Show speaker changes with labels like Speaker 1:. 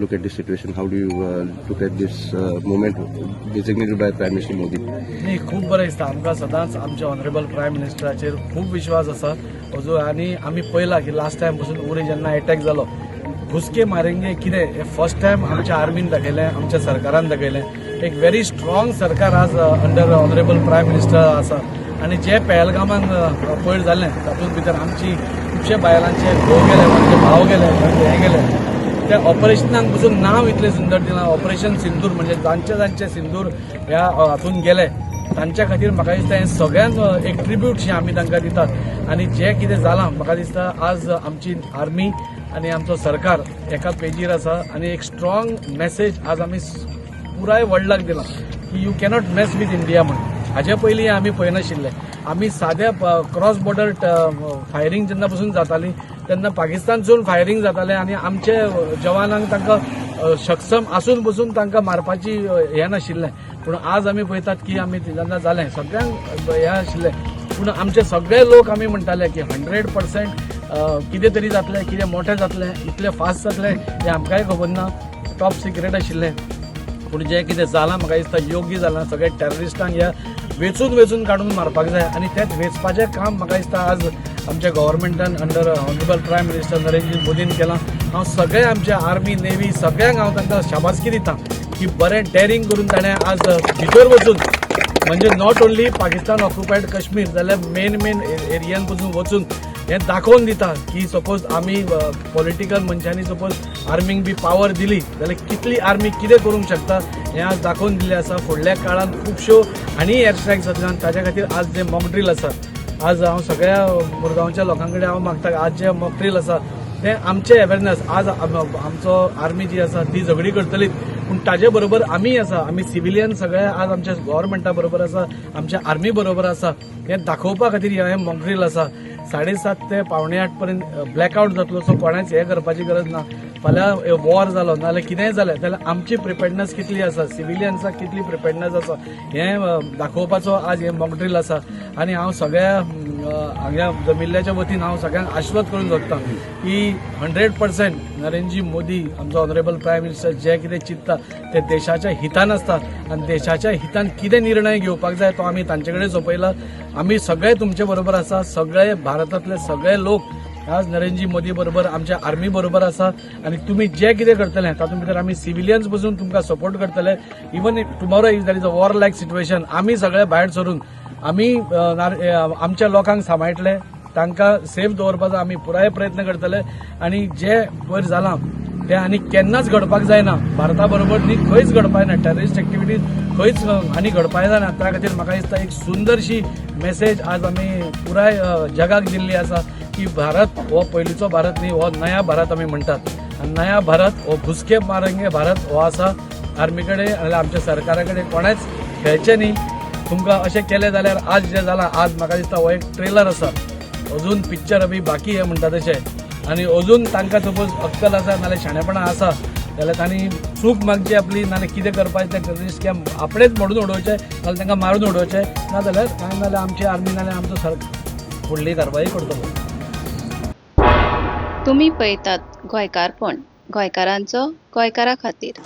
Speaker 1: look at this situation? How do you look at this moment designated by Prime Minister Modi?
Speaker 2: नाही, खूप बरें दिसता आमकां सदांच आमच्या ऑनरेबल प्रायम मिनिस्टराचेर खूप विश्वास आसा अजून आनी आमी पळयला की लास्ट टायम पासून उरी जेन्ना अटॅक जालो घुसके मारेंगे कितें हे फर्स्ट टायम आमच्या आर्मीन दाखयलें आमच्या सरकारान दाखयलें एक व्हेरी स्ट्रॉंग सरकार आज अंडर ऑनरेबल प्रायम मिनिस्टर आसा आनी जे पहलगामान पयर जाल्लें तातूंत भितर आमची खुबशे बायलांचे घोव गेले म्हणजे भाव गेले म्हणजे हे गेले त्या ऑपरेशनाक पसून नांव इतलें सुंदर दिलां ऑपरेशन सिंदूर म्हणजे जांचे सिंदूर ह्या हातून गेले तांच्या खातीर म्हाका दिसता हें सगळ्यांक एक ट्रिब्यूट शें आमी तांकां दितात आनी जें कितें जालां म्हाका दिसता आज आमची आर्मी आनी आमचो सरकार एका पेजीर आसा आनी एक स्ट्रॉंग मेसेज आज आमी पुराय वर्ल्डाक दिलां की you cannot mess with India म्हणून हाजे पयलीं आमी पळयनाशिल्ले आमी साद्या क्रॉस बॉर्डर फायरींग जेन्ना पसून जाताली तेन्ना पाकिस्तानसून फायरींग जातालें आनी आमचे जवानांक तांकां सक्षम आसून पसून तांकां मारपाची हें नाशिल्लें पूण आज आमी पळयतात की आमी जेन्ना जालें सगळ्यांक हें आशिल्लें पूण आमचे सगळे लोक आमी म्हणटाले की 100% कितें तरी जातलें कितें मोठें जातलें इतलें फास्ट जातलें हें आमकांय खबर ना टॉप सिक्रेट आशिल्लें पूण जें कितें जालां म्हाका दिसता योग्य जालां सगळे टेररिस्टांक ह्या वेचून काडून मारपाक जाय आनी तेंच वेचपाचें काम म्हाका दिसता आज आमच्या गव्हर्मेंटान under honourable prime minister Narendra मोदीन केलां हांव सगळे आमच्या आर्मी नेव्ही सगळ्यांक हांव तांकां शाबासकी दितां की बरें डेरिंग करून ताणें आज भितर वचून म्हणजे नॉट ओन्ली पाकिस्तान ऑक्युपायड काश्मीर जाल्यार मेन एरियान पसून वचून हें दाखोवन दिता की सपोज आमी पॉलिटिकल मनशांनी सपोज आर्मीक बी पावर दिली जाल्यार कितली आर्मी कितें करूंक शकता हें आज दाखोवन दिलें आसा फुडल्या काळांत खुबश्यो आनी एअर स्ट्रायक जातल्यान ताच्या खातीर आज जे मॉक ड्रील आसा आज हांव सगळ्या मुरगांवच्या लोकां कडेन हांव मागता आज जे मॉक ड्रील आसा तें आमचें अवेरनेस आज आमचो आर्मी जी आसा ती झगडी करतलीच पूण ताजे बरोबर आमी आसा आमी सिविलियन सगळे आज आमच्या गव्हर्मेंटा बरोबर आसा आमच्या आर्मी बरोबर आसा हें दाखोवपा खातीर हें मॉक ड्रील आसा 7:30 ते 7:45 पर्यंत ब्लॅकआउट जातलो सो कोणाच हें करपाची गरज ना फाल्यां वॉर जालो नाल्यार कितेंय जालें जाल्यार आमची प्रिपेर्डनेस कितली आसा सिविलियन्साक कितली प्रिपेर्डनेस आसा हें दाखोवपाचो आज हें मॉक ड्रील आसा आनी हांव सगळ्या हांगा जमिल्ल्याच्या वतीन हांव सगळ्यांक आश्वस्त करून सोदतां की 100% नरेंद्रजी मोदी आमचो ऑनरेबल प्रायम मिनिस्टर जे कितें चिंतता ते देशाच्या हितान आसता आनी देशाच्या हितान कितें निर्णय घेवपाक जाय तो आमी तांचे कडेन सोपयला आमी सगळे तुमचे बरोबर आसा सगळे भारतांतले सगळे लोक आज नरेंद्रजी मोदी बरोबर आमच्या आर्मी बरोबर आसा आनी तुमी जे कितें करतले तातूंत भितर आमी सिविलियन्स पसून तुमकां सपोर्ट करतले even tomorrow if there is a war like situation आमी सगळे भायर सरून आमी आमच्या लोकांक सांबाळटले तांकां सेफ दवरपाचो आमी पुराय प्रयत्न करतले आनी जे वयर जालां तें आनी केन्नाच घडपाक जायना भारता बरोबर न्ही खंयच घडपाक जायना टेररिस्ट एक्टिविटीज खंयच आनी घडपाक जायना त्या खातीर म्हाका दिसता एक सुंदरशी मेसेज आज आमी पुराय जगाक दिल्ली आसा की भारत हो पयलींचो भारत न्ही हो नया भारत आमी म्हणटात आनी नया भारत हो घुसके मारेंगे भारत हो आसा आर्मी कडेन नाल्यार आमच्या सरकारा कडेन कोणेच खेळचें न्ही तुमकां अशें केलें जाल्यार आज जें जालां आज म्हाका दिसता हो एक ट्रेलर आसा अजून पिक्चर अभी बाकी हे म्हणटा तशें आनी अजून तांकां सपोज अक्कल आसा नाल्यार शाणेपणां आसा जाल्यार तांणी चूक मागची आपली नाल्यार कितें करपाचें तें टेररिस्ट कॅम्प आपणेच मोडून उडोवचें नाल्यार तांकां मारून उडोवचें ना जाल्यार कांय नाल्यार आमची आर्मी नाल्यार आमचो सरकार फुडली कारवाई करतलो.
Speaker 3: तुम्ही पळयतात गोंयकारपण गोंयकारांचो गोंयकारा खातीर.